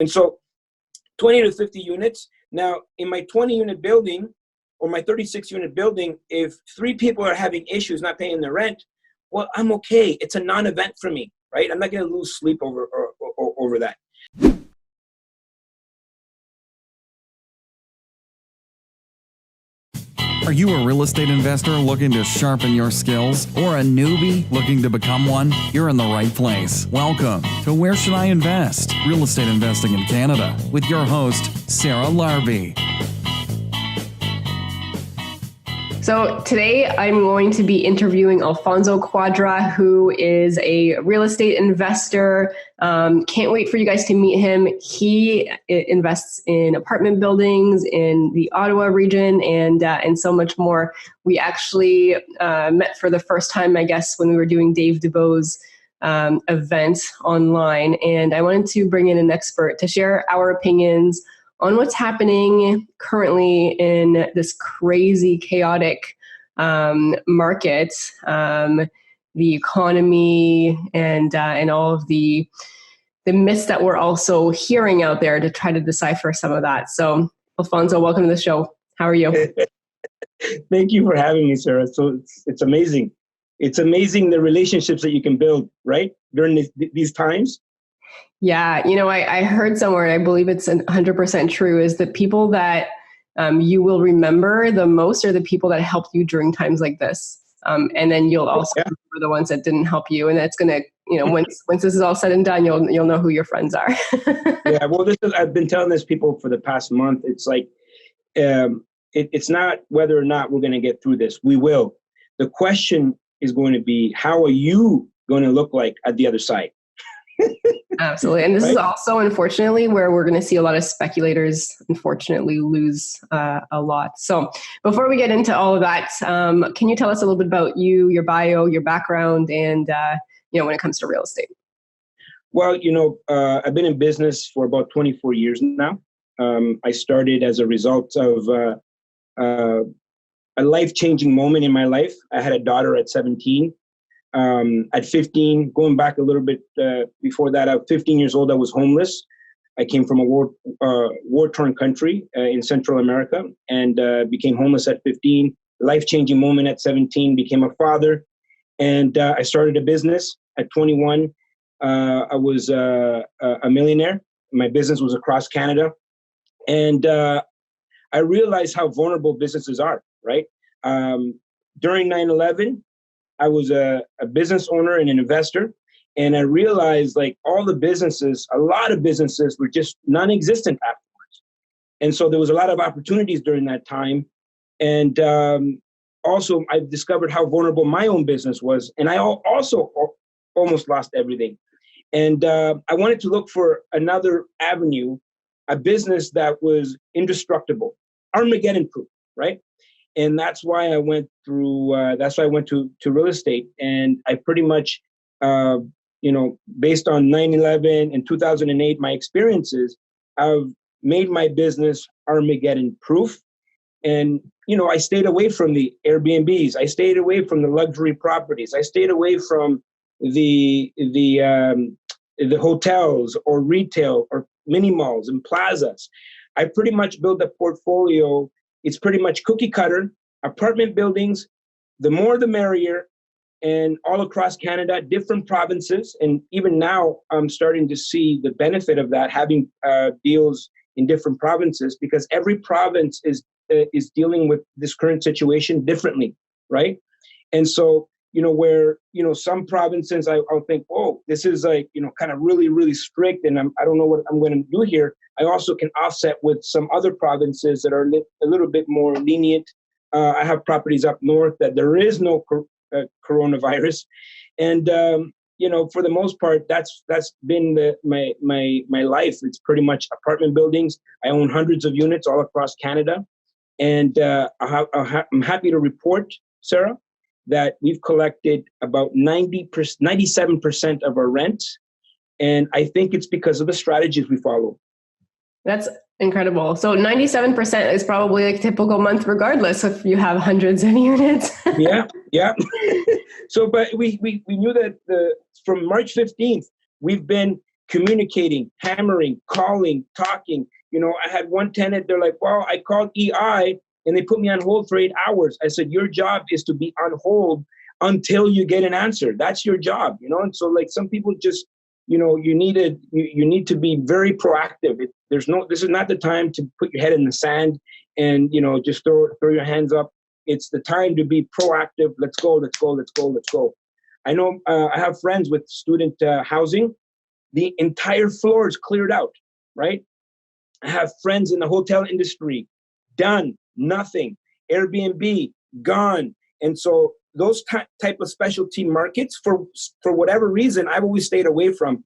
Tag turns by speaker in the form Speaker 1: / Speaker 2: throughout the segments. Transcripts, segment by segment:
Speaker 1: And so 20 to 50 units. Now, in my 20-unit building or my 36-unit building, if 3 people are having issues not paying their rent, well, I'm okay. It's a non-event for me, right? I'm not going to lose sleep over that.
Speaker 2: Are you a real estate investor looking to sharpen your skills or a newbie looking to become one? You're in the right place. Welcome to Where Should I Invest? Real Estate Investing in Canada with your host, Sarah Larbi.
Speaker 3: So today I'm going to be interviewing Alfonso Cuadra, who is a real estate investor. Can't wait for you guys to meet him. He invests in apartment buildings in the Ottawa region and so much more. We actually met for the first time, I guess, when we were doing Dave DeVoe's event online. And I wanted to bring in an expert to share our opinions on what's happening currently in this crazy, chaotic market, the economy, and all of the myths that we're also hearing out there to try to decipher some of that. So, Alfonso, welcome to the show. How are you?
Speaker 1: Thank you for having me, Sarah. So it's amazing. It's amazing the relationships that you can build, right, during these times.
Speaker 3: Yeah, I heard somewhere, and I believe it's 100% true, is that people that you will remember the most are the people that helped you during times like this. And then you'll also remember the ones that didn't help you. And that's going to, once this is all said and done, you'll know who your friends are.
Speaker 1: Yeah, well, I've been telling this people for the past month. It's like, it's not whether or not we're going to get through this. We will. The question is going to be, how are you going to look like at the other side?
Speaker 3: Absolutely. And this is also, unfortunately, where we're going to see a lot of speculators, unfortunately, lose a lot. So before we get into all of that, can you tell us a little bit about you, your bio, your background, and, when it comes to real estate?
Speaker 1: Well, I've been in business for about 24 years now. I started as a result of a life-changing moment in my life. I had a daughter at 17. At 15, going back a little bit before that, at 15 years old, I was homeless. I came from a war-torn country in Central America and became homeless at 15. Life-changing moment at 17, became a father. And I started a business at 21. I was a millionaire. My business was across Canada. And I realized how vulnerable businesses are, right? During 9/11, I was a business owner and an investor, and I realized a lot of businesses were just non-existent afterwards. And so there was a lot of opportunities during that time. And also I discovered how vulnerable my own business was. And I also almost lost everything. And I wanted to look for another avenue, a business that was indestructible, Armageddon-proof, right? And that's why I went through, to real estate. And I pretty much, based on 9/11 and 2008, my experiences, I've made my business Armageddon-proof. And, I stayed away from the Airbnbs. I stayed away from the luxury properties. I stayed away from the hotels or retail or mini malls and plazas. I pretty much built a portfolio. It's pretty much cookie cutter, apartment buildings, the more the merrier, and all across Canada, different provinces. And even now, I'm starting to see the benefit of that, having deals in different provinces, because every province is dealing with this current situation differently, right? And so, where, some provinces, I'll think, oh, this is kind of really, really strict, and I don't know what I'm going to do here. I also can offset with some other provinces that are a little bit more lenient. I have properties up north that there is no coronavirus. And, for the most part, that's been my life. It's pretty much apartment buildings. I own hundreds of units all across Canada. And I'm happy to report, Sarah, that we've collected about 97% of our rent. And I think it's because of the strategies we follow.
Speaker 3: That's incredible. So 97% is probably a typical month, regardless if you have hundreds of units. Yeah. So, but we knew that from March 15th, we've been
Speaker 1: communicating, hammering, calling, talking. I had one tenant, they're like, well, I called EI and they put me on hold for 8 hours. I said, your job is to be on hold until you get an answer. That's your job, And so like some people just, you need to be very proactive. This is not the time to put your head in the sand and, just throw your hands up. It's the time to be proactive. Let's go, let's go, let's go, let's go. I know I have friends with student housing. The entire floor is cleared out, right? I have friends in the hotel industry, done, nothing. Airbnb, gone. And so those type of specialty markets, for whatever reason, I've always stayed away from,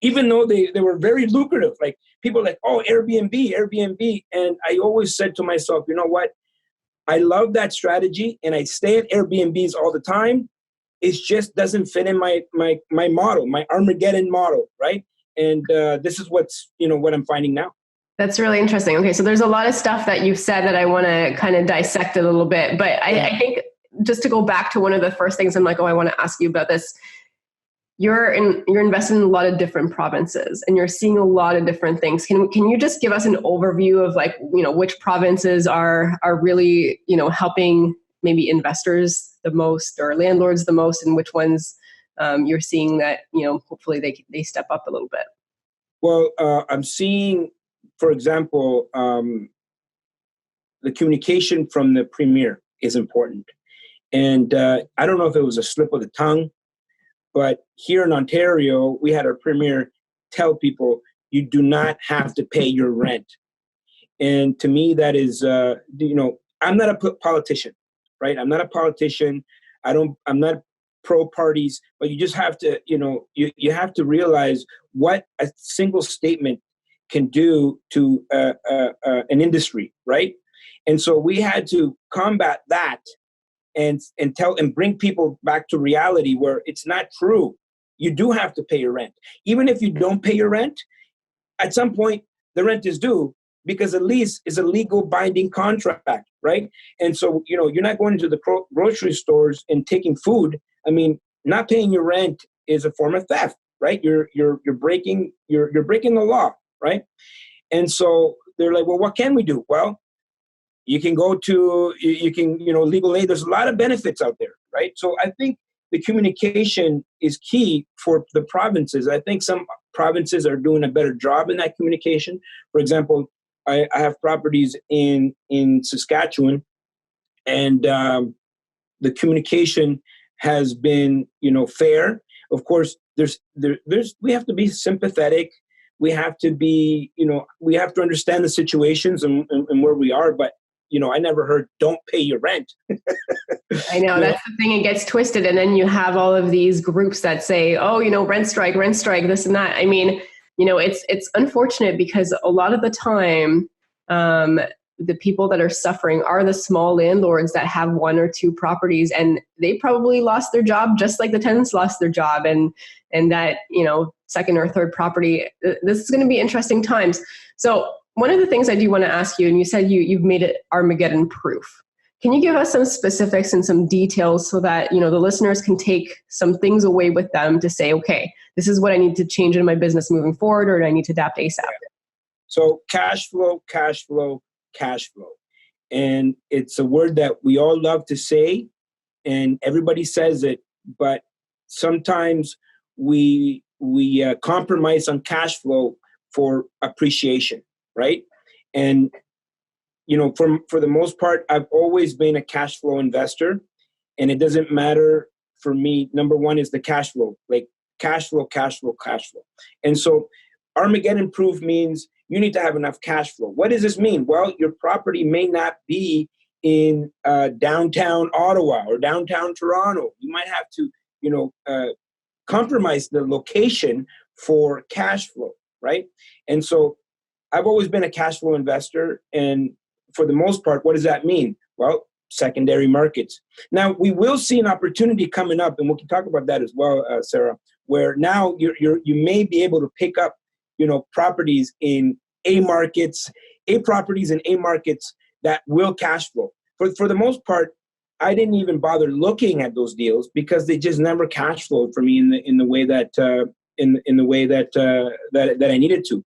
Speaker 1: even though they were very lucrative. Like people are like, oh, Airbnb. And I always said to myself, you know what? I love that strategy and I stay at Airbnbs all the time. It just doesn't fit in my model, my Armageddon model, right? And this is what I'm finding now.
Speaker 3: That's really interesting. Okay, so there's a lot of stuff that you've said that I want to kind of dissect a little bit. But I think just to go back to one of the first things I'm like, oh, I want to ask you about this. You're invested in a lot of different provinces and you're seeing a lot of different things. Can you just give us an overview of like, which provinces are really, helping maybe investors the most or landlords the most, and which ones you're seeing that, hopefully they step up a little bit?
Speaker 1: Well, I'm seeing, for example, the communication from the premier is important. And I don't know if it was a slip of the tongue, but here in Ontario, we had our premier tell people, you do not have to pay your rent. And to me, that is, I'm not a politician, right? I'm not a politician. I'm not pro parties, but you just have to, you have to realize what a single statement can do to an industry, right? And so we had to combat that and bring people back to reality where it's not true. You do have to pay your rent. Even if you don't pay your rent, at some point the rent is due because a lease is a legal binding contract, right? And so, you're not going into the grocery stores and taking food. I mean, not paying your rent is a form of theft, right? You're breaking the law, right? And so they're like, well, what can we do? Well, you can go to, legal aid. There's a lot of benefits out there, right? So I think the communication is key for the provinces. I think some provinces are doing a better job in that communication. For example, I have properties in Saskatchewan, and the communication has been, fair. Of course, we have to be sympathetic. We have to be, we have to understand the situations and where we are. But, I never heard, don't pay your rent.
Speaker 3: I know, that's the thing. It gets twisted. And then you have all of these groups that say, oh, rent strike, this and that. I mean, it's unfortunate because a lot of the time, the people that are suffering are the small landlords that have one or two properties, and they probably lost their job just like the tenants lost their job. And that, second or third property, this is going to be interesting times. So one of the things I do want to ask you, and you said you've made it Armageddon-proof. Can you give us some specifics and some details so that, the listeners can take some things away with them to say, okay, this is what I need to change in my business moving forward, or I need to adapt ASAP?
Speaker 1: So cash flow, cash flow, cash flow. And it's a word that we all love to say, and everybody says it, but sometimes we compromise on cash flow for appreciation, right? And for the most part, I've always been a cash flow investor, and it doesn't matter for me. Number one is the cash flow, like cash flow, cash flow, cash flow. And so Armageddon-proof means you need to have enough cash flow. What does this mean? Well, your property may not be in downtown Ottawa or downtown Toronto. You might have to, compromise the location for cash flow, right? And so I've always been a cash flow investor. And for the most part, what does that mean? Well, secondary markets. Now, we will see an opportunity coming up, and we can talk about that as well, Sarah, where now you may be able to pick up, properties in A markets that will cash flow. For the most part, I didn't even bother looking at those deals because they just never cash flowed for me in the way that in the way that that I needed to.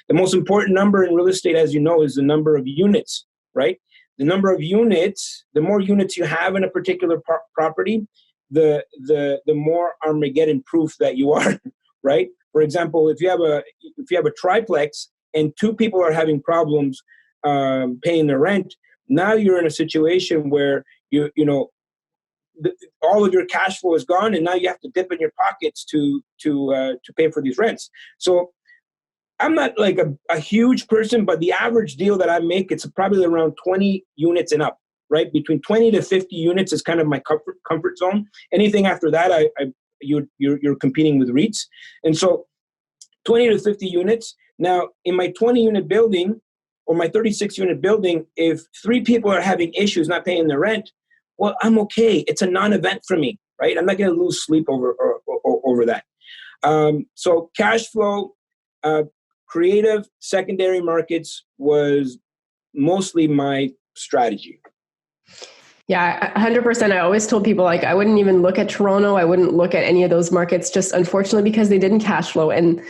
Speaker 1: The most important number in real estate, as you know, is the number of units, right? The number of units, the more units you have in a particular property, the more Armageddon-proof that you are, right? For example, if you have a triplex and two people are having problems paying their rent, now you're in a situation where all of your cash flow is gone, and now you have to dip in your pockets to pay for these rents. So I'm not like a huge person, but the average deal that I make, it's probably around 20 units and up, right? Between 20 to 50 units is kind of my comfort zone. Anything after that, you're competing with REITs. And so 20 to 50 units. Now, in my 20-unit building or my 36-unit building, if 3 people are having issues not paying their rent, well, I'm okay. It's a non-event for me, right? I'm not going to lose sleep over that. So cash flow, creative secondary markets was mostly my strategy.
Speaker 3: Yeah, 100%. I always told people, like, I wouldn't even look at Toronto. I wouldn't look at any of those markets, just unfortunately because they didn't cash flow. And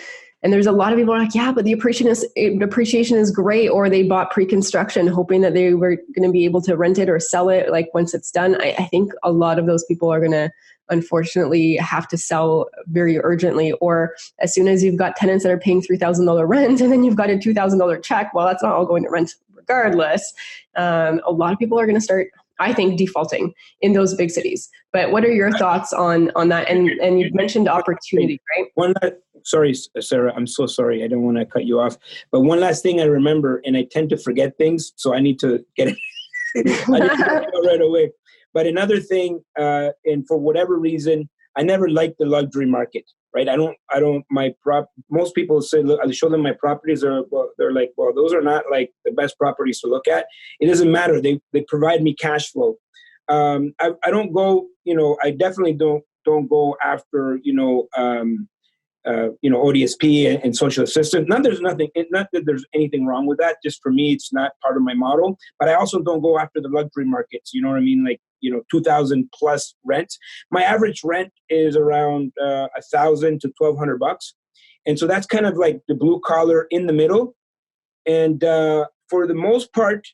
Speaker 3: there's a lot of people like, yeah, but the appreciation is great. Or they bought pre-construction hoping that they were going to be able to rent it or sell it like once it's done. I think a lot of those people are going to unfortunately have to sell very urgently, or as soon as you've got tenants that are paying $3,000 rent and then you've got a $2,000 check, well, that's not all going to rent regardless. A lot of people are going to start, I think, defaulting in those big cities. But what are your thoughts on that? And you've mentioned opportunity, right?
Speaker 1: Sorry, Sarah, I'm so sorry. I don't want to cut you off. But one last thing I remember, and I tend to forget things, so I need to get it, I need to get it right away. But another thing, and for whatever reason, I never liked the luxury market, right? Most people say, look, I show them my properties, they're like, well, those are not like the best properties to look at. It doesn't matter. They provide me cash flow. I don't go, I definitely don't go after, ODSP and social assistance. Not that there's anything wrong with that. Just for me, it's not part of my model. But I also don't go after the luxury markets. You know what I mean? Like, 2,000 plus rent. My average rent is around $1,000 to $1,200, and so that's kind of like the blue collar in the middle. And for the most part,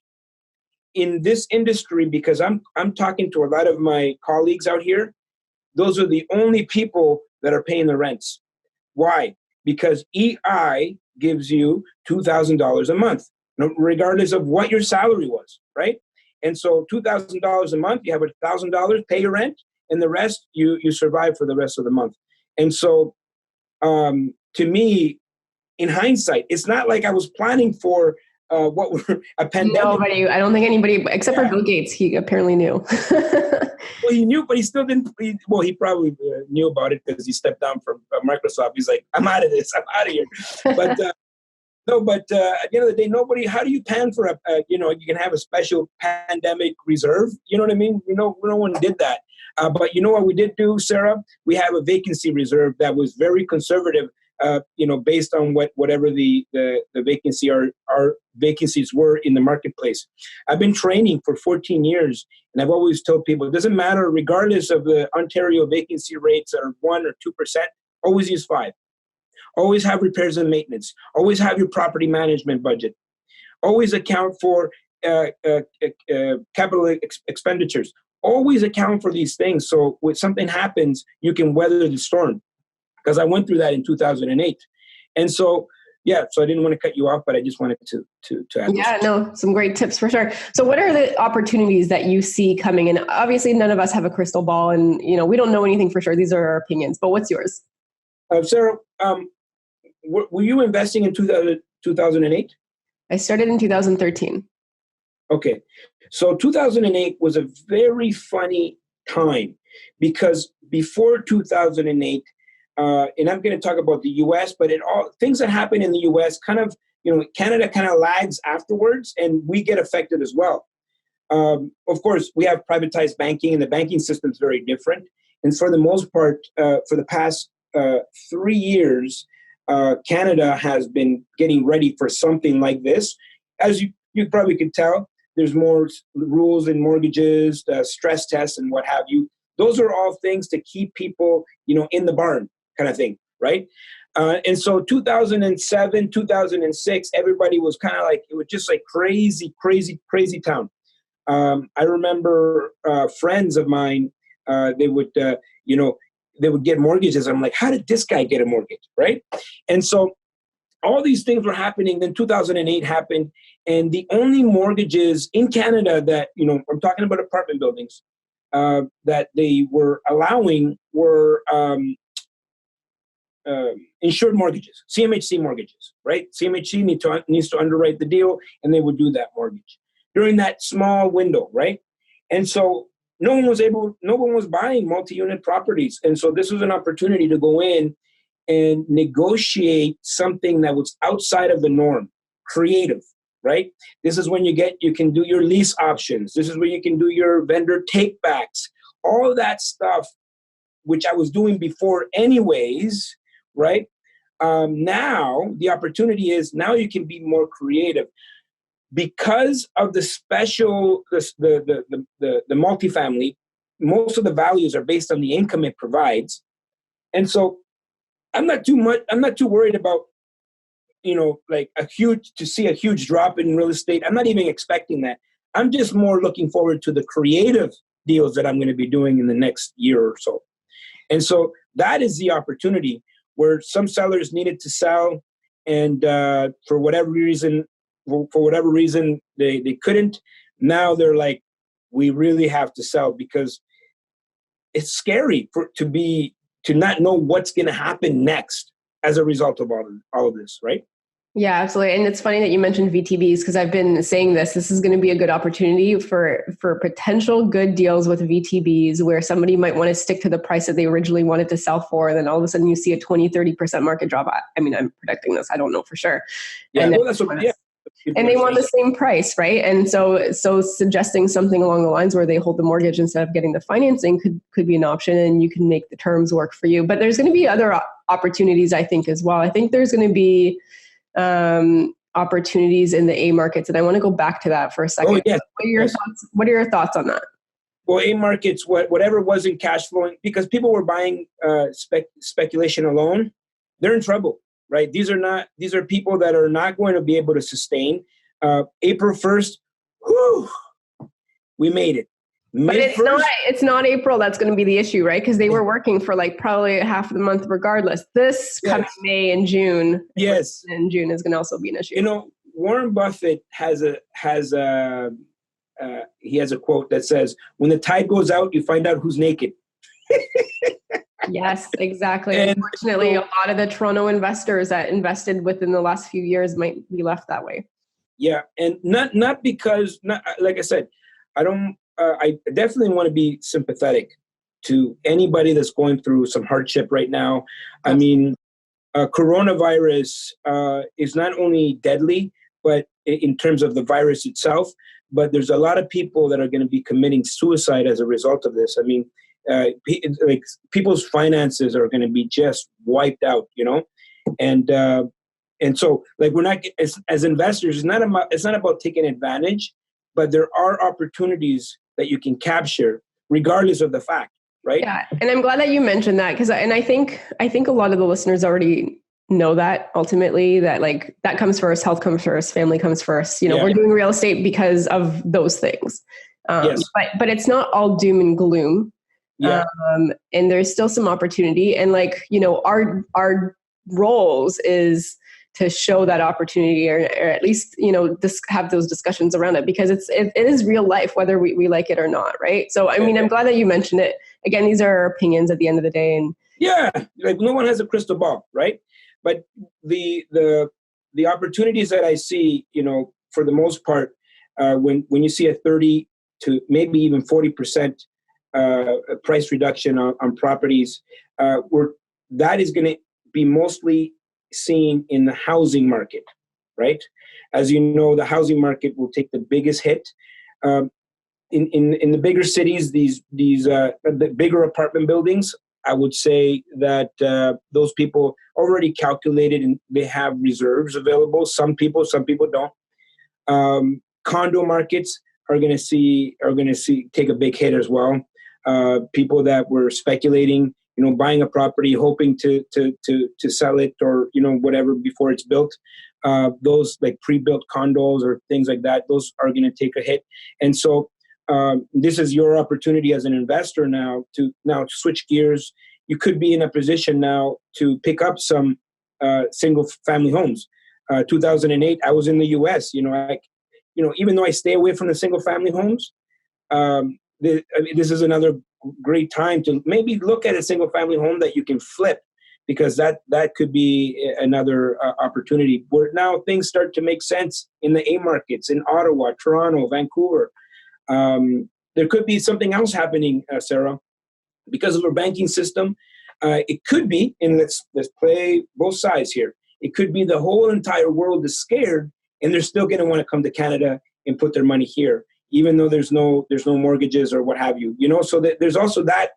Speaker 1: in this industry, because I'm talking to a lot of my colleagues out here, those are the only people that are paying the rents. Why? Because EI gives you $2,000 a month, regardless of what your salary was, right? And so $2,000 a month, you have $1,000, pay your rent, and the rest you survive for the rest of the month. And so to me, in hindsight, it's not like I was planning for a pandemic.
Speaker 3: Nobody, I don't think anybody, except for Bill Gates, he apparently knew.
Speaker 1: Well, he knew, but he still didn't. He probably knew about it because he stepped down from Microsoft. He's like, I'm out of this. I'm out of here. But at the end of the day, how do you plan for you can have a special pandemic reserve? You know what I mean? No one did that. But you know what we did do, Sarah? We have a vacancy reserve that was very conservative, based on whatever the vacancy our vacancies were in the marketplace. I've been training for 14 years, and I've always told people, it doesn't matter, regardless of the Ontario vacancy rates are 1 or 2%, always use 5. Always have repairs and maintenance. Always have your property management budget. Always account for capital expenditures. Always account for these things. So when something happens, you can weather the storm. Because I went through that in 2008. And so, so I didn't want to cut you off, but I just wanted to add this.
Speaker 3: Some great tips for sure. So what are the opportunities that you see coming in? Obviously, none of us have a crystal ball and, we don't know anything for sure. These are our opinions, but what's yours?
Speaker 1: Sarah, were you investing in 2008?
Speaker 3: I started in 2013.
Speaker 1: Okay. So 2008 was a very funny time because before 2008, and I'm going to talk about the U.S., but things that happen in the U.S. kind of, Canada kind of lags afterwards, and we get affected as well. Of course, we have privatized banking, and the banking system is very different. And for the most part, for the past 3 years, Canada has been getting ready for something like this. As you probably could tell, there's more rules in mortgages, stress tests, and what have you. Those are all things to keep people, in the barn kind of thing. right? And so 2007, 2006, everybody was kind of like, it was just like crazy, crazy, crazy town. I remember friends of mine, they would, they would get mortgages. I'm like, how did this guy get a mortgage, right? And so all these things were happening. Then 2008 happened. And the only mortgages in Canada that, I'm talking about apartment buildings, that they were allowing were insured mortgages, CMHC mortgages, right? CMHC needs to underwrite the deal, and they would do that mortgage during that small window, right? And so no one was buying multi-unit properties. And so this was an opportunity to go in and negotiate something that was outside of the norm, creative, right? This is when you can do your lease options. This is where you can do your vendor takebacks, all of that stuff, which I was doing before anyways, right? Now the opportunity is now you can be more creative because of the special, the multifamily. Most of the values are based on the income it provides, and so I'm not too worried about, like to see a huge drop in real estate. I'm not even expecting that. I'm just more looking forward to the creative deals that I'm going to be doing in the next year or so. And so that is the opportunity where some sellers needed to sell, and for whatever reason they couldn't. Now they're like, we really have to sell because it's scary to not know what's going to happen next as a result of all of this, right?
Speaker 3: Yeah, absolutely. And it's funny that you mentioned VTBs because I've been saying this is going to be a good opportunity for potential good deals with VTBs where somebody might want to stick to the price that they originally wanted to sell for. And then all of a sudden you see a 20-30% market drop. I mean, I'm predicting this. I don't know for sure.
Speaker 1: Yeah,
Speaker 3: and they want the same price, right? And so suggesting something along the lines where they hold the mortgage instead of getting the financing could be an option, and you can make the terms work for you. But there's going to be other opportunities, I think, as well. I think there's going to be opportunities in the A markets, and I want to go back to that for a second.
Speaker 1: Oh, yes.
Speaker 3: What are your thoughts on that?
Speaker 1: Well, A markets, whatever wasn't cash flowing, because people were buying speculation alone, they're in trouble. Right? These are people that are not going to be able to sustain. April 1st, we made it.
Speaker 3: But it's not April that's going to be the issue, right? Because they were working for like probably half of the month regardless. This coming May and June.
Speaker 1: Yes.
Speaker 3: And June is going to also be an issue.
Speaker 1: Warren Buffett has a quote that says, when the tide goes out, you find out who's naked.
Speaker 3: Yes, exactly. And unfortunately, a lot of the Toronto investors that invested within the last few years might be left that way.
Speaker 1: Yeah, and not because, like I said, I definitely want to be sympathetic to anybody that's going through some hardship right now. I mean, coronavirus is not only deadly, but in terms of the virus itself, but there's a lot of people that are going to be committing suicide as a result of this. I mean, like people's finances are going to be just wiped out, and so like we're not as investors. It's not about taking advantage, but there are opportunities that you can capture regardless of the fact, right?
Speaker 3: Yeah, and I'm glad that you mentioned that because I think a lot of the listeners already know that ultimately that like that comes first, health comes first, family comes first. We're doing real estate because of those things,
Speaker 1: yes.
Speaker 3: but it's not all doom and gloom.
Speaker 1: Yeah.
Speaker 3: And there's still some opportunity. And like, our roles is to show that opportunity or at least, have those discussions around it because it is real life, whether we like it or not. Right. So, I mean, I'm glad that you mentioned it. Again, these are our opinions at the end of the day. And
Speaker 1: yeah, like no one has a crystal ball. Right. But the opportunities that I see, for the most part, when you see a 30 to maybe even 40% price reduction on properties, that is going to be mostly seen in the housing market, right? As you know, the housing market will take the biggest hit. In the bigger cities, the bigger apartment buildings, I would say that those people already calculated and they have reserves available. Some people don't. Condo markets are going to take a big hit as well. People that were speculating, buying a property, hoping to sell it or, whatever before it's built. Those like pre-built condos or things like that, those are going to take a hit. And so this is your opportunity as an investor now to switch gears. You could be in a position now to pick up some single family homes. 2008, I was in the U.S. Even though I stay away from the single family homes, this is another great time to maybe look at a single family home that you can flip, because that could be another opportunity where now things start to make sense in the A markets in Ottawa, Toronto, Vancouver. There could be something else happening, Sarah, because of our banking system. It could be, and let's play both sides here. It could be the whole entire world is scared, and they're still going to want to come to Canada and put their money here, even though there's no mortgages or what have you. So there's also that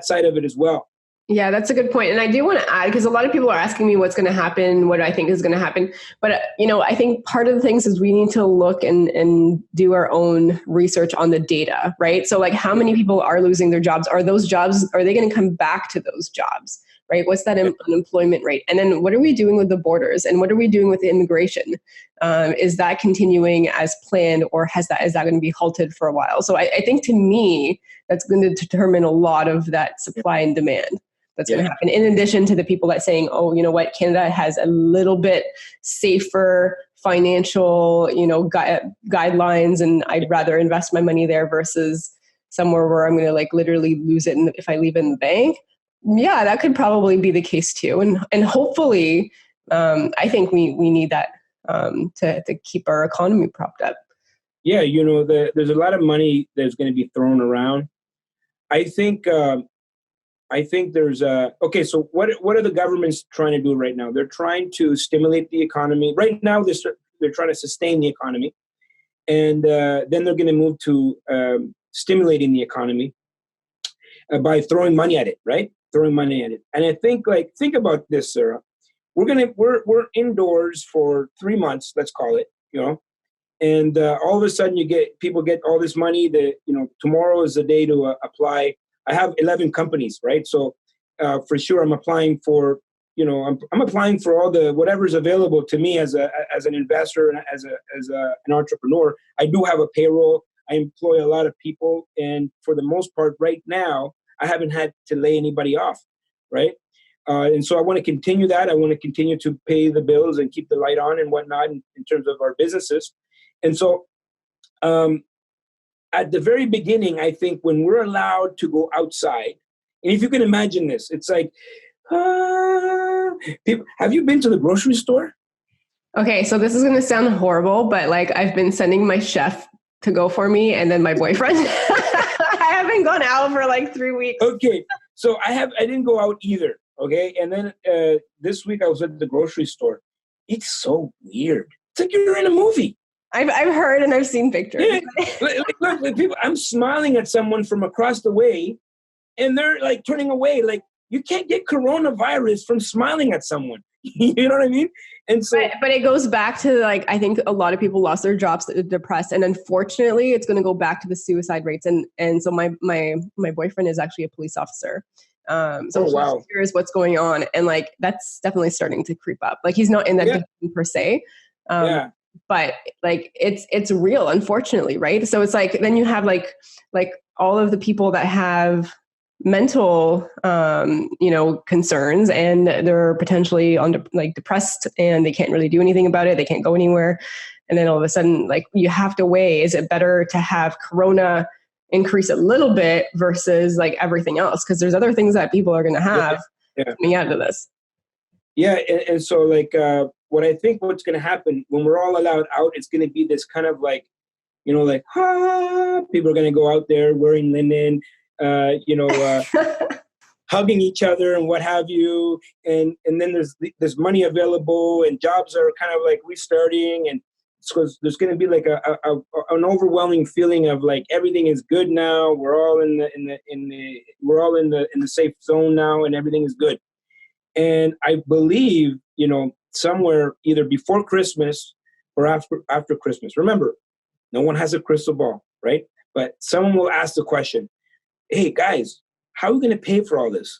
Speaker 1: side of it as well.
Speaker 3: Yeah, that's a good point. And I do want to add, because a lot of people are asking me what's going to happen, what I think is going to happen. But, I think part of the things is we need to look and do our own research on the data, right? So like how many people are losing their jobs? Are they going to come back to those jobs, right? What's that unemployment rate? And then what are we doing with the borders? And what are we doing with the immigration? Is that continuing as planned, or is that going to be halted for a while? So I think to me, that's going to determine a lot of that supply and demand that's going to happen. In addition to the people that saying, oh, you know what, Canada has a little bit safer financial, guidelines, and I'd rather invest my money there versus somewhere where I'm going to like literally lose it if I leave it in the bank. Yeah, that could probably be the case too. And hopefully, I think we need that to keep our economy propped up.
Speaker 1: Yeah, there's a lot of money that's going to be thrown around. I think there's okay. So what are the governments trying to do right now? They're trying to stimulate the economy. Right now, they're trying to sustain the economy, and then they're going to move to stimulating the economy by throwing money at it, right? Throwing money at it. And I think about this, Sarah. We're indoors for 3 months, let's call it, and all of a sudden people get all this money that, tomorrow is the day to apply. I have 11 companies, right? So for sure, I'm applying for, I'm applying for all the whatever's available to me as an investor and as an entrepreneur. I do have a payroll. I employ a lot of people, and for the most part, right now, I haven't had to lay anybody off, right? And so I want to continue that. I want to continue to pay the bills and keep the light on and whatnot in terms of our businesses. And so at the very beginning, I think when we're allowed to go outside, and if you can imagine this, it's like, people, have you been to the grocery store?
Speaker 3: Okay, so this is going to sound horrible, but like I've been sending my chef to go for me and then my boyfriend. I haven't gone out for like 3 weeks.
Speaker 1: Okay, so I didn't go out either. Okay, and then this week I was at the grocery store. It's so weird. It's like you're in a movie.
Speaker 3: I've heard and I've seen pictures.
Speaker 1: Yeah. Look, people, I'm smiling at someone from across the way, and they're like turning away. Like, you can't get coronavirus from smiling at someone. You know what I mean? And so,
Speaker 3: but it goes back to like, I think a lot of people lost their jobs, they're depressed, and unfortunately, it's going to go back to the suicide rates. And so my boyfriend is actually a police officer. So he hears what's going on, and like that's definitely starting to creep up. Like he's not in that division per se. But like it's real, unfortunately, right? So it's like then you have like all of the people that have mental concerns, and they're potentially depressed, and they can't really do anything about it. They can't go anywhere. And then all of a sudden, like, you have to weigh, is it better to have Corona increase a little bit versus like everything else? Because there's other things that people are going to have coming out of this.
Speaker 1: Yeah. And so like, what I think what's going to happen when we're all allowed out, it's going to be this kind of like, people are going to go out there wearing linen, hugging each other and what have you. And then there's money available, and jobs are kind of like restarting. And so there's going to be like an overwhelming feeling of like, everything is good now. We're all in the safe zone now, and everything is good. And I believe, somewhere either before Christmas or after Christmas. Remember, no one has a crystal ball, right? But someone will ask the question, hey guys, how are we going to pay for all this?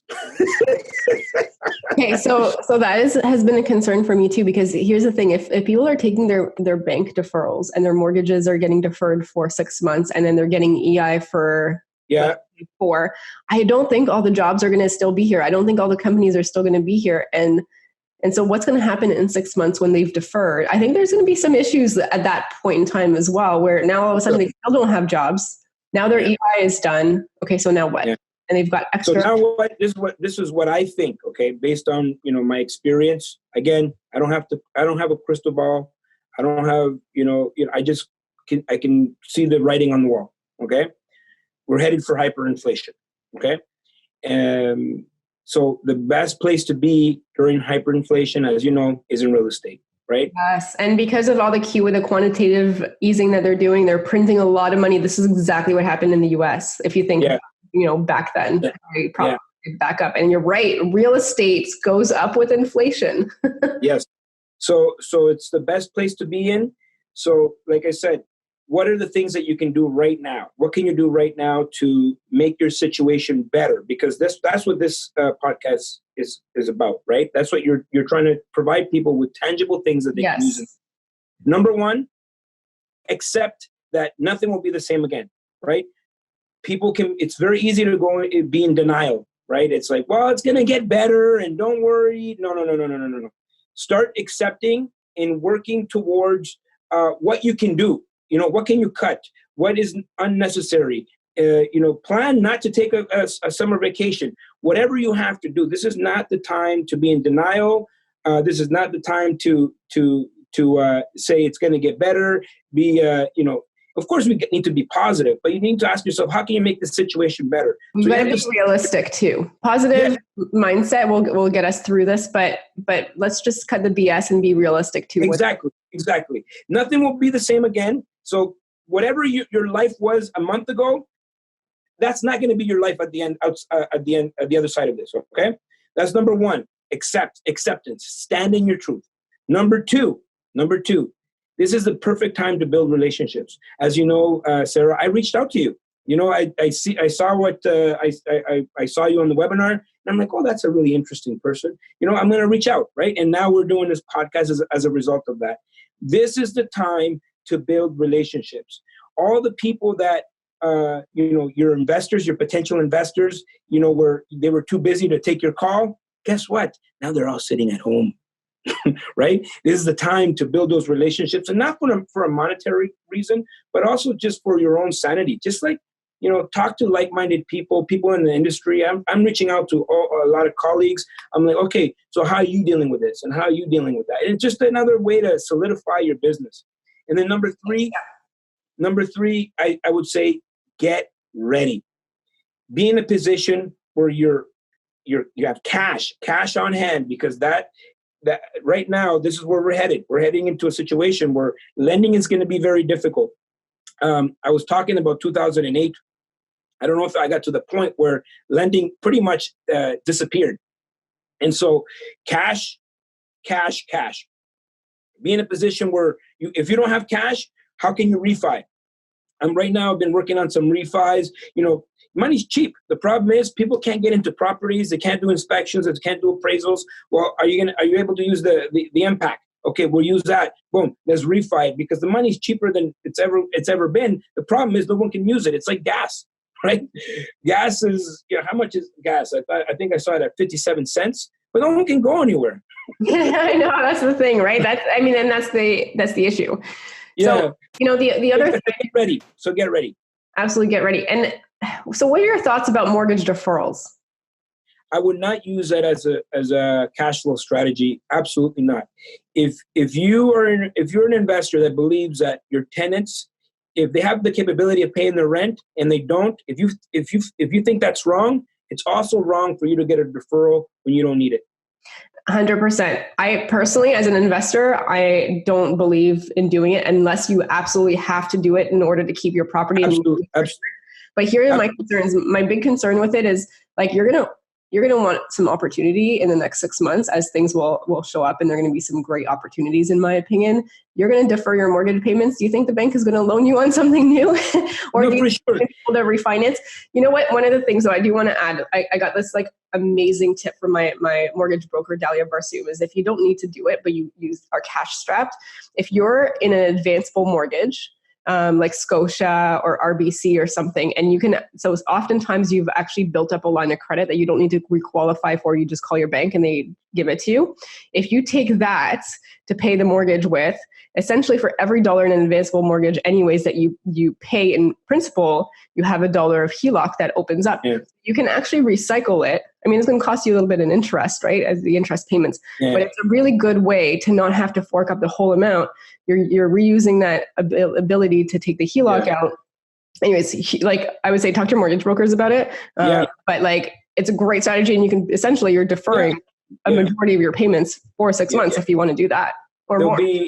Speaker 3: Okay, so that has been a concern for me too, because here's the thing: if people are taking their bank deferrals and their mortgages are getting deferred for 6 months, and then they're getting EI for four, I don't think all the jobs are going to still be here. I don't think all the companies are still going to be here, and so what's going to happen in 6 months when they've deferred? I think there's going to be some issues at that point in time as well, where now all of a sudden they still don't have jobs. Now their EI is done. Okay, so now what? Yeah. And they've got extra.
Speaker 1: So now what? This is what I think. Okay, based on my experience. Again, I don't have a crystal ball. I don't have I can see the writing on the wall. Okay, we're headed for hyperinflation. Okay, so the best place to be during hyperinflation, as you know, is in real estate. Right?
Speaker 3: Yes. And because of all the QE, the quantitative easing that they're doing, they're printing a lot of money. This is exactly what happened in the US. If you think, back then, probably back up. And you're right. Real estate goes up with inflation.
Speaker 1: Yes. So it's the best place to be in. So like I said, what are the things that you can do right now? What can you do right now to make your situation better? Because that's what this podcast is about, right? That's what you're trying to provide people with tangible things that they can use. Number one, accept that nothing will be the same again, right? It's very easy to go and be in denial, right? It's like, well, it's going to get better and don't worry. No. Start accepting and working towards what you can do. What can you cut? What is unnecessary? Plan not to take a summer vacation. Whatever you have to do. This is not the time to be in denial. This is not the time to say it's going to get better. Of course we need to be positive, but you need to ask yourself, how can you make the situation better?
Speaker 3: You got to be realistic too. Positive mindset will get us through this, but let's just cut the BS and be realistic too.
Speaker 1: Exactly. Nothing will be the same again. So whatever your life was a month ago, that's not going to be your life at the end, at the other side of this. Okay. That's number one. Acceptance, stand in your truth. Number two, this is the perfect time to build relationships. As you know, Sarah, I reached out to you. I saw what I saw you on the webinar, and I'm like, oh, that's a really interesting person. I'm going to reach out, right? And now we're doing this podcast as a result of that. This is the time to build relationships. All the people that your investors, your potential investors, they were too busy to take your call. Guess what? Now they're all sitting at home. Right? This is the time to build those relationships, and not for a monetary reason, but also just for your own sanity. Just like, talk to like-minded people in the industry. I'm reaching out to a lot of colleagues. I'm like, okay, so how are you dealing with this? And how are you dealing with that? And it's just another way to solidify your business. And then number three, I would say, get ready. Be in a position where you have cash on hand, because that right now, this is where we're headed. We're heading into a situation where lending is going to be very difficult. I was talking about 2008. I don't know if I got to the point where lending pretty much disappeared. And so cash. Be in a position where if you don't have cash, how can you refi? Right now, I've been working on some refis. Money's cheap. The problem is people can't get into properties. They can't do inspections. They can't do appraisals. Well, are you able to use the impact? Okay, we'll use that. Boom, let's refi it, because the money's cheaper than it's ever been. The problem is no one can use it. It's like gas, right? Gas is, how much is gas? I think I saw it at 57 cents, but no one can go anywhere.
Speaker 3: I know, that's the thing, right? And that's the issue.
Speaker 1: Yeah.
Speaker 3: So, the other thing,
Speaker 1: get ready. So get ready.
Speaker 3: Absolutely get ready. And so what are your thoughts about mortgage deferrals?
Speaker 1: I would not use that as a cash flow strategy. Absolutely not. If you're an investor that believes that your tenants, if they have the capability of paying their rent and they don't, if you think that's wrong, it's also wrong for you to get a deferral when you don't need it.
Speaker 3: 100%. I personally, as an investor, I don't believe in doing it unless you absolutely have to do it in order to keep your property.
Speaker 1: Absolutely.
Speaker 3: But here are my concerns. My big concern with it is, like, you're going to you're going to want some opportunity in the next 6 months, as things will show up, and there are going to be some great opportunities, in my opinion. You're going to defer your mortgage payments. Do you think the bank is going to loan you on something new? Or
Speaker 1: No,
Speaker 3: do you
Speaker 1: for
Speaker 3: think
Speaker 1: sure.
Speaker 3: you're able to refinance? You know what? One of the things that I do want to add, I got this like amazing tip from my mortgage broker, Dalia Barsoum, is if you don't need to do it, but you are cash strapped, if you're in an advanceable mortgage, like Scotia or RBC or something. And you can, so oftentimes you've actually built up a line of credit that you don't need to requalify for. You just call your bank and they give it to you. If you take that to pay the mortgage with, essentially for every dollar in an advanceable mortgage anyways that you pay in principal, you have $1 of HELOC that opens up. Yeah. You can actually recycle it. I mean, it's going to cost you a little bit in interest, right, as the interest payments. Yeah. But it's a really good way to not have to fork up the whole amount. You're reusing that ability to take the HELOC out. Anyways, like I would say, talk to your mortgage brokers about it. But like, it's a great strategy, and you can essentially, you're deferring a majority of your payments for 6 months if you want to do that or
Speaker 1: There'll
Speaker 3: more.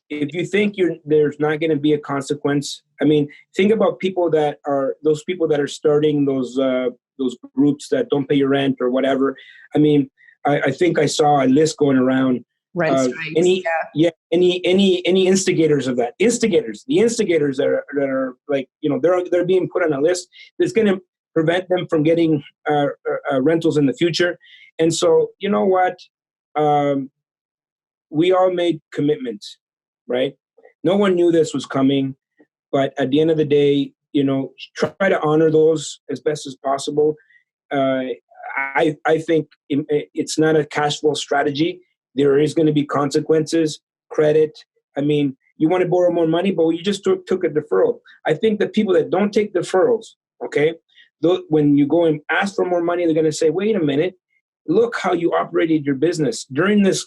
Speaker 1: If you think there's not going to be a consequence, I mean, think about those people that are starting those groups that don't pay your rent or whatever. I mean, I think I saw a list going around.
Speaker 3: Rent strikes.
Speaker 1: Any instigators of that? The instigators that are like, they're being put on a list that's going to prevent them from getting rentals in the future. And so, you know what? We all made commitments, right? No one knew this was coming, but at the end of the day, try to honor those as best as possible. I think it's not a cash flow strategy. There is going to be consequences, credit. I mean, you want to borrow more money, but you just took a deferral. I think the people that don't take deferrals, okay, when you go and ask for more money, they're going to say, wait a minute, look how you operated your business during the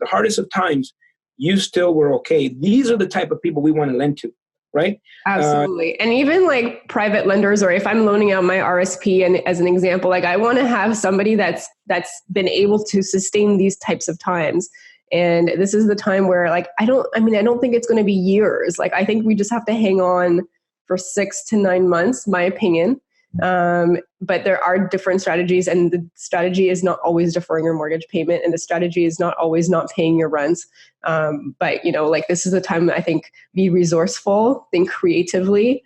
Speaker 1: hardest of times. You still were okay. These are the type of people we want to lend to, right?
Speaker 3: Absolutely. And even like private lenders, or if I'm loaning out my RSP, and as an example, like I want to have somebody that's been able to sustain these types of times. And this is the time where like, I don't think it's going to be years. Like, I think we just have to hang on for 6 to 9 months, my opinion. But there are different strategies, and the strategy is not always deferring your mortgage payment, and the strategy is not always not paying your rents. But like this is the time, I think, be resourceful, think creatively.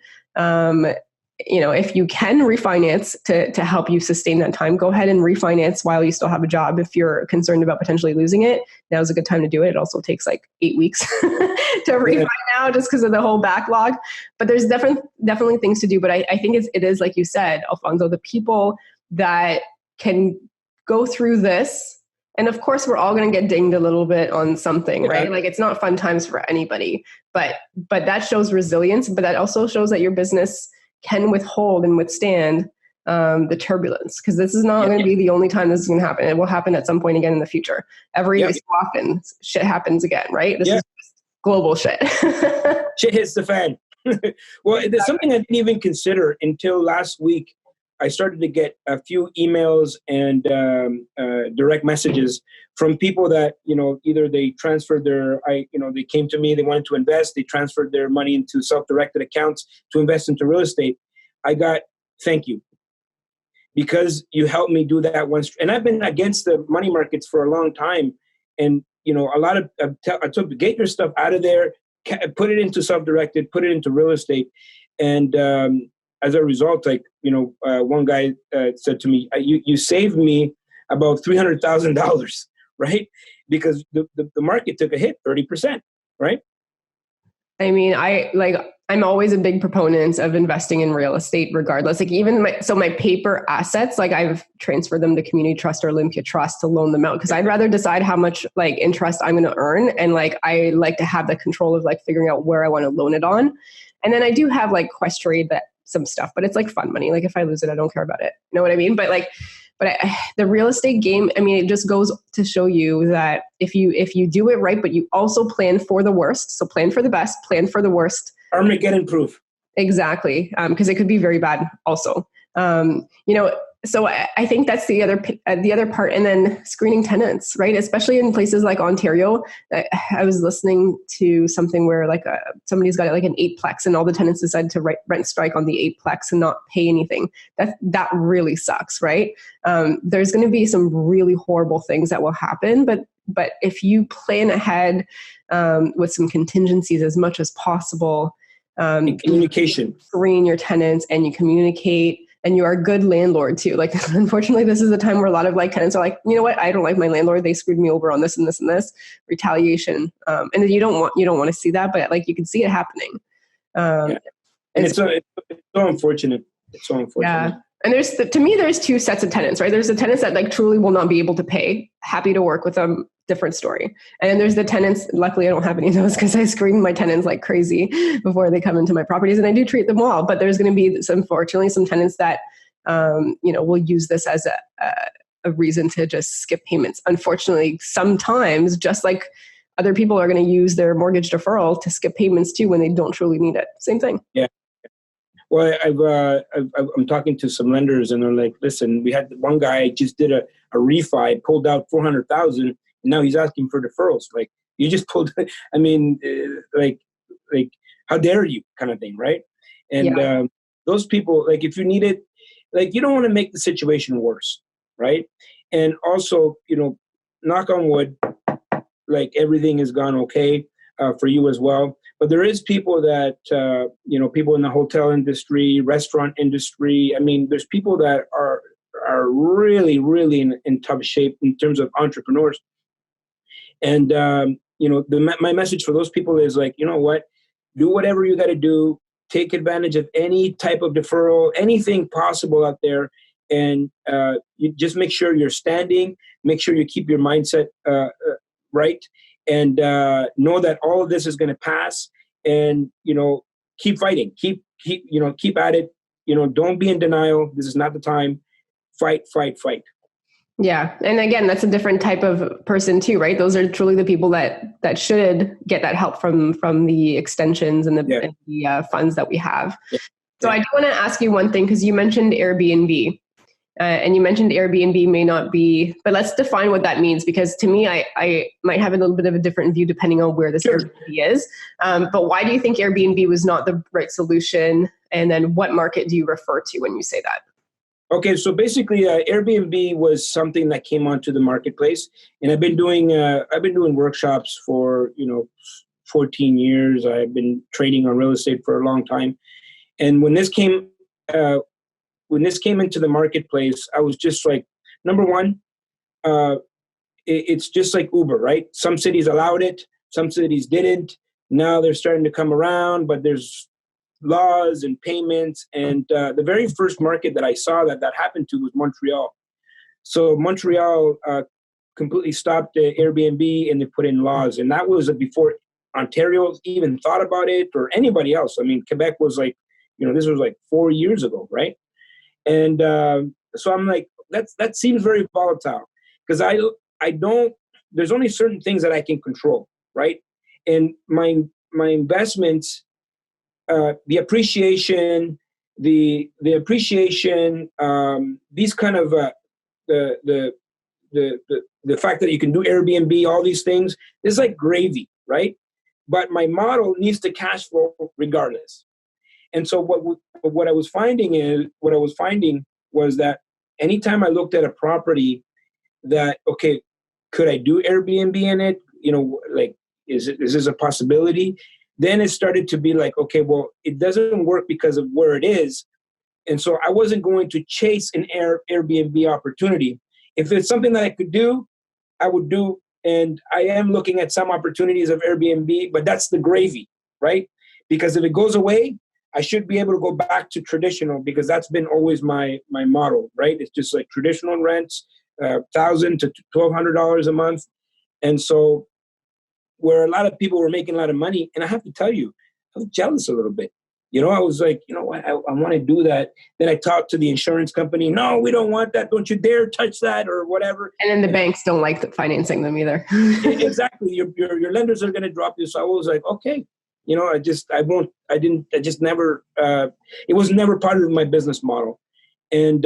Speaker 3: If you can refinance to help you sustain that time, go ahead and refinance while you still have a job. If you're concerned about potentially losing it, now's a good time to do it. It also takes like 8 weeks to refi now, just because of the whole backlog. But there's definitely things to do. But I think it is like you said, Alfonso, the people that can go through this. And of course, we're all going to get dinged a little bit on something, right? Like, it's not fun times for anybody. But that shows resilience. But that also shows that your business can withhold and withstand the turbulence, because this is not going to be the only time this is going to happen. It will happen at some point again in the future. Every so often, shit happens again, right? This is just global shit.
Speaker 1: Shit hits the fan. Well, there's something I didn't even consider until last week. I started to get a few emails and direct messages from people that, either they transferred they came to me, they wanted to invest, they transferred their money into self-directed accounts to invest into real estate. I got, thank you, because you helped me do that once. And I've been against the money markets for a long time. And, a lot of, I took, get your stuff out of there, put it into self-directed, put it into real estate. And, as a result, one guy said to me, you saved me about $300,000, right? Because the market took a hit 30%, right?
Speaker 3: I mean, I'm always a big proponent of investing in real estate regardless. Like even my paper assets, like I've transferred them to Community Trust or Olympia Trust to loan them out, because I'd rather decide how much like interest I'm going to earn. And like, I like to have the control of like figuring out where I want to loan it on. And then I do have like Questrade, that some stuff, but it's like fun money. Like if I lose it, I don't care about it. You know what I mean? But the real estate game, I mean, it just goes to show you that if you do it right, but you also plan for the worst. So plan for the best, plan for the worst.
Speaker 1: Armageddon-proof.
Speaker 3: Exactly. Because it could be very bad also. So I think that's the other part, and then screening tenants, right? Especially in places like Ontario. I was listening to something where like somebody's got like an 8-plex, and all the tenants decided to rent strike on the 8-plex and not pay anything. That really sucks, right? There's going to be some really horrible things that will happen, but if you plan ahead with some contingencies as much as possible,
Speaker 1: communication,
Speaker 3: screen your tenants, and you communicate. And you are a good landlord too. Like, unfortunately, this is the time where a lot of like tenants are like, you know what, I don't like my landlord. They screwed me over on this and this and this. Retaliation, and you don't want to see that, but like you can see it happening.
Speaker 1: And it's so unfortunate. It's so unfortunate.
Speaker 3: Yeah. And to me, there's two sets of tenants, right? There's the tenants that like truly will not be able to pay. Happy to work with them. Different story. And then there's the tenants. Luckily, I don't have any of those because I screen my tenants like crazy before they come into my properties, and I do treat them well. But there's going to be unfortunately some tenants that will use this as a reason to just skip payments. Unfortunately, sometimes just like other people are going to use their mortgage deferral to skip payments too when they don't truly need it. Same thing.
Speaker 1: Yeah. Well, I'm talking to some lenders, and they're like, "Listen, we had one guy just did a refi, pulled out $400,000, and now he's asking for deferrals. Like, you just pulled. I mean, like, how dare you, kind of thing, right?" And those people, like, if you need it, like, you don't want to make the situation worse, right? And also, knock on wood, like everything has gone okay for you as well. But there is people that, people in the hotel industry, restaurant industry. I mean, there's people that are really, really in tough shape in terms of entrepreneurs. And, my message for those people is like, you know what, do whatever you got to do. Take advantage of any type of deferral, anything possible out there. And you just make sure you're standing, make sure you keep your mindset right. And know that all of this is going to pass, and keep fighting, keep at it. Don't be in denial. This is not the time. Fight.
Speaker 3: Yeah, and again, that's a different type of person too, right? Those are truly the people that should get that help from the extensions and the funds that we have. Yeah. So I do want to ask you one thing, because you mentioned Airbnb. And you mentioned Airbnb may not be, but let's define what that means, because to me, I might have a little bit of a different view depending on where this Airbnb is. But why do you think Airbnb was not the right solution? And then what market do you refer to when you say that?
Speaker 1: Okay, so basically, Airbnb was something that came onto the marketplace, and I've been doing workshops for 14 years. I've been trading on real estate for a long time, and when this came into the marketplace, I was just like, number one, it's just like Uber, right? Some cities allowed it, some cities didn't. Now they're starting to come around, but there's laws and payments. And the very first market that I saw that happened to was Montreal. So Montreal completely stopped Airbnb, and they put in laws. And that was before Ontario even thought about it, or anybody else. I mean, Quebec was like, this was like 4 years ago, right? And so I'm like, that seems very volatile, because I don't, there's only certain things that I can control, right? And my investments, the appreciation, these kind of the fact that you can do Airbnb, all these things, is like gravy, right? But my model needs to cash flow regardless. And so what I was finding was that anytime I looked at a property that, okay, could I do Airbnb in it? Like, is this a possibility? Then it started to be like, okay, well, it doesn't work because of where it is. And so I wasn't going to chase an Airbnb opportunity. If it's something that I could do, I would do. And I am looking at some opportunities of Airbnb, but that's the gravy, right? Because if it goes away, I should be able to go back to traditional, because that's been always my model, right? It's just like traditional rents, $1,000 to $1,200 a month. And so where a lot of people were making a lot of money, and I have to tell you, I was jealous a little bit. I was like, what, I want to do that. Then I talked to the insurance company. No, we don't want that. Don't you dare touch that, or whatever.
Speaker 3: And then the banks don't like financing them either.
Speaker 1: Exactly. Your lenders are going to drop you. So I was like, okay. It was never part of my business model. And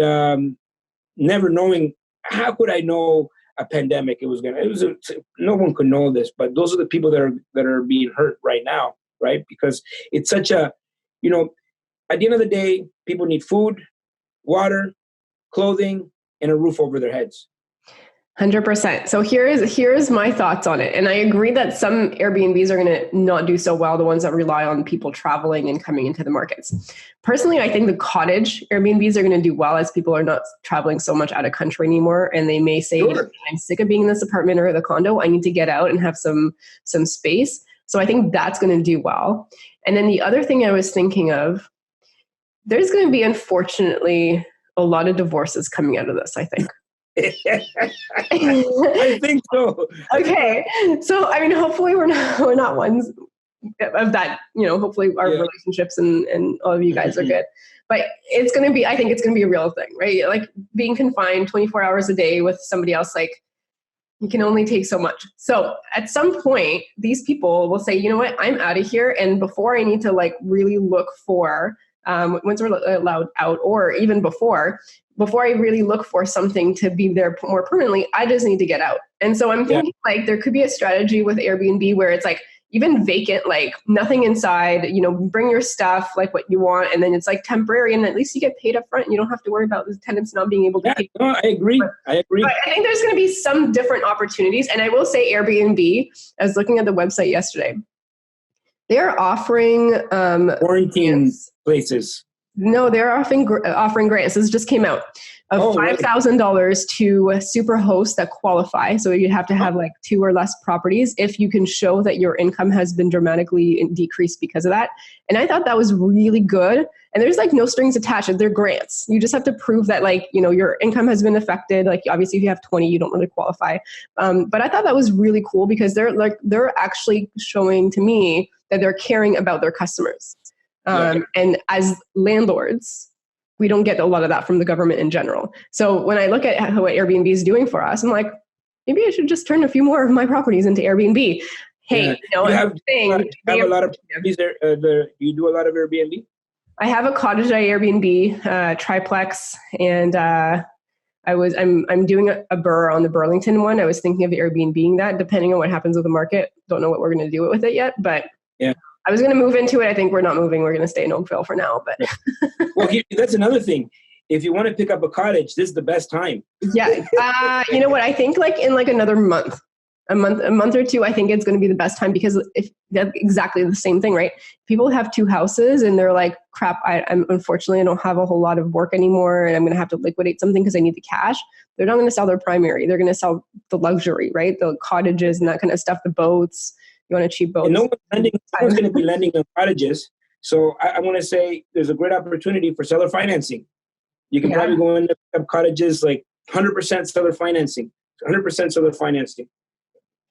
Speaker 1: never knowing, how could I know a pandemic no one could know this, but those are the people that are being hurt right now, right? Because it's such a, at the end of the day, people need food, water, clothing, and a roof over their heads.
Speaker 3: 100%. So here's my thoughts on it. And I agree that some Airbnbs are going to not do so well, the ones that rely on people traveling and coming into the markets. Personally, I think the cottage Airbnbs are going to do well as people are not traveling so much out of country anymore. And they may say,
Speaker 1: Sure.
Speaker 3: I'm sick of being in this apartment or the condo. I need to get out and have some space. So I think that's going to do well. And then the other thing I was thinking of, there's going to be, unfortunately, a lot of divorces coming out of this, I think.
Speaker 1: I think so.
Speaker 3: Okay. So, I mean, hopefully we're not ones of that, hopefully our relationships and all of you guys are good, but I think it's going to be a real thing, right? Like being confined 24 hours a day with somebody else, like you can only take so much. So at some point, these people will say, you know what, I'm out of here. And before I need to like really look for, once we're allowed out, or even before I really look for something to be there more permanently, I just need to get out. And so I'm thinking like there could be a strategy with Airbnb where it's like even vacant, like nothing inside, bring your stuff, like what you want. And then it's like temporary. And at least you get paid up front. You don't have to worry about the tenants not being able to pay.
Speaker 1: No, I agree.
Speaker 3: But I think there's going to be some different opportunities. And I will say Airbnb, I was looking at the website yesterday. They're offering
Speaker 1: quarantine places.
Speaker 3: No, they're offering grants. This just came out of $5,000 to super hosts that qualify. So you'd have to have like 2 or less properties if you can show that your income has been dramatically decreased because of that. And I thought that was really good. And there's like no strings attached. They're grants. You just have to prove that like, your income has been affected. Like obviously if you have 20, you don't really qualify. But I thought that was really cool because they're actually showing to me that they're caring about their customers. And as landlords, we don't get a lot of that from the government in general. So when I look at what Airbnb is doing for us, I'm like, maybe I should just turn a few more of my properties into Airbnb. Hey,
Speaker 1: you have a lot of Airbnbs there. You do a lot of Airbnb?
Speaker 3: I have a cottage at Airbnb, triplex, and I'm doing a burr on the Burlington one. I was thinking of Airbnb-ing that, depending on what happens with the market. Don't know what we're going to do with it yet, but I was going to move into it. I think we're not moving. We're going to stay in Oakville for now. But
Speaker 1: well, that's another thing. If you want to pick up a cottage, this is the best time.
Speaker 3: Yeah. You know what? I think like in like another month, a month or two, I think it's going to be the best time because if that's exactly the same thing, right? People have 2 houses and they're like, crap, I'm unfortunately, I don't have a whole lot of work anymore and I'm going to have to liquidate something because I need the cash. They're not going to sell their primary. They're going to sell the luxury, right? The cottages and that kind of stuff, the boats. You want a cheap boat.
Speaker 1: And no one's going to be lending on cottages. So I want to say there's a great opportunity for seller financing. You can probably go into cottages like 100% seller financing, 100% seller financing.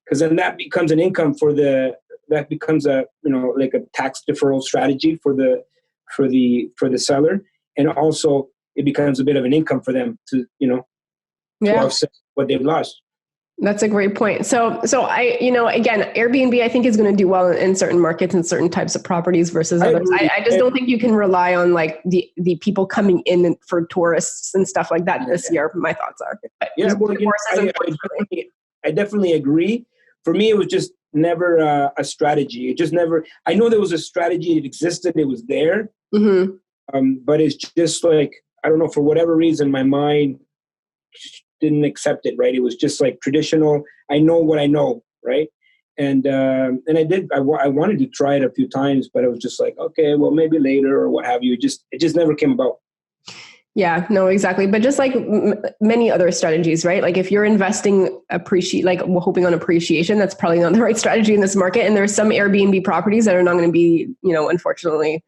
Speaker 1: Because then that becomes an income that becomes a, like a tax deferral strategy for the seller. And also it becomes a bit of an income for them to offset what they've lost.
Speaker 3: That's a great point. So I, again, Airbnb, I think is going to do well in certain markets and certain types of properties versus others. I just don't think you can rely on like the people coming in for tourists and stuff like that this year. My thoughts are.
Speaker 1: I definitely agree. For me, it was just never a strategy. It just never, I know there was a strategy. It existed. It was there. Mm-hmm. But it's just like, I don't know, for whatever reason, my mind didn't accept it, right? It was just like traditional. I know what I know, right? And I did. I wanted to try it a few times, but it was just like, okay, well, maybe later or what have you. It just never came about.
Speaker 3: Yeah, no, exactly. But just like many other strategies, right? Like if you're investing hoping on appreciation, that's probably not the right strategy in this market. And there's some Airbnb properties that are not going to be, unfortunately,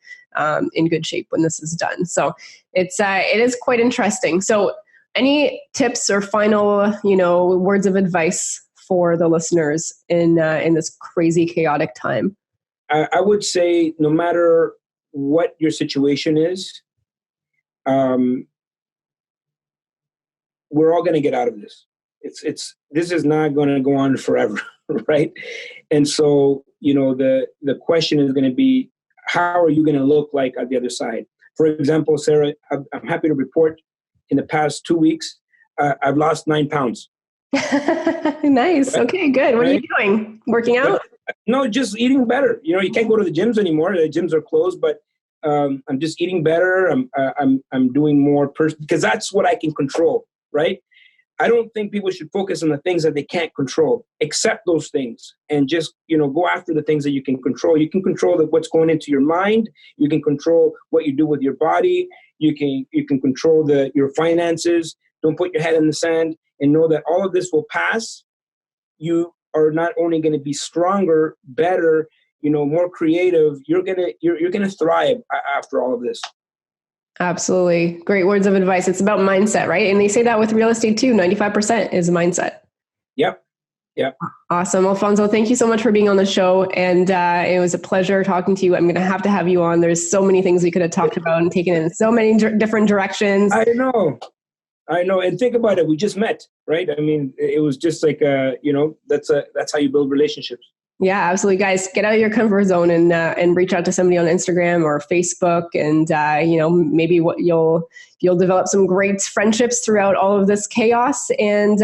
Speaker 3: in good shape when this is done. So it is quite interesting. So any tips or final, words of advice for the listeners in this crazy, chaotic time?
Speaker 1: I would say no matter what your situation is, we're all going to get out of this. This is not going to go on forever, right? And so, the question is going to be, how are you going to look like at the other side? For example, Sarah, I'm happy to report in the past 2 weeks, I've lost 9 pounds.
Speaker 3: Nice. Okay, good. What are you doing? Working out?
Speaker 1: No, just eating better. You can't go to the gyms anymore. The gyms are closed, but I'm just eating better. I'm doing more because that's what I can control, right? I don't think people should focus on the things that they can't control. Accept those things and just, go after the things that you can control. You can control what's going into your mind. You can control what you do with your body. You can control your finances. Don't put your head in the sand and know that all of this will pass. You are not only going to be stronger, better, more creative. You're gonna thrive after all of this.
Speaker 3: Absolutely. Great words of advice. It's about mindset, right? And they say that with real estate too. 95% is mindset.
Speaker 1: Yep.
Speaker 3: Awesome. Alfonso, thank you so much for being on the show. And it was a pleasure talking to you. I'm going to have you on. There's so many things we could have talked about and taken in so many different directions.
Speaker 1: I know. And think about it. We just met, right? I mean, it was just like, that's how you build relationships.
Speaker 3: Yeah, absolutely. Guys, get out of your comfort zone and reach out to somebody on Instagram or Facebook. And, maybe you'll develop some great friendships throughout all of this chaos. And,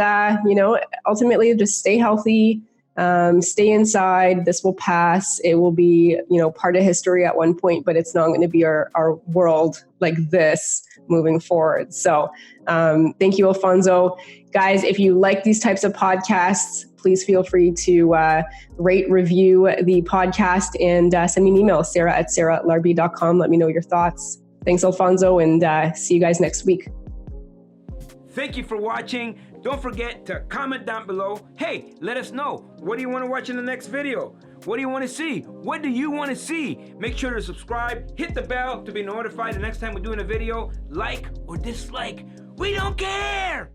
Speaker 3: ultimately just stay healthy, stay inside. This will pass. It will be, part of history at one point, but it's not going to be our world like this moving forward. So thank you, Alfonso. Guys, if you like these types of podcasts, please feel free to rate, review the podcast, and send me an email, sarah@larbi.com. Let me know your thoughts. Thanks, Alfonso, and see you guys next week.
Speaker 4: Thank you for watching. Don't forget to comment down below. Hey, let us know. What do you want to watch in the next video? What do you want to see? What do you want to see? Make sure to subscribe, hit the bell to be notified the next time we're doing a video. Like or dislike, we don't care.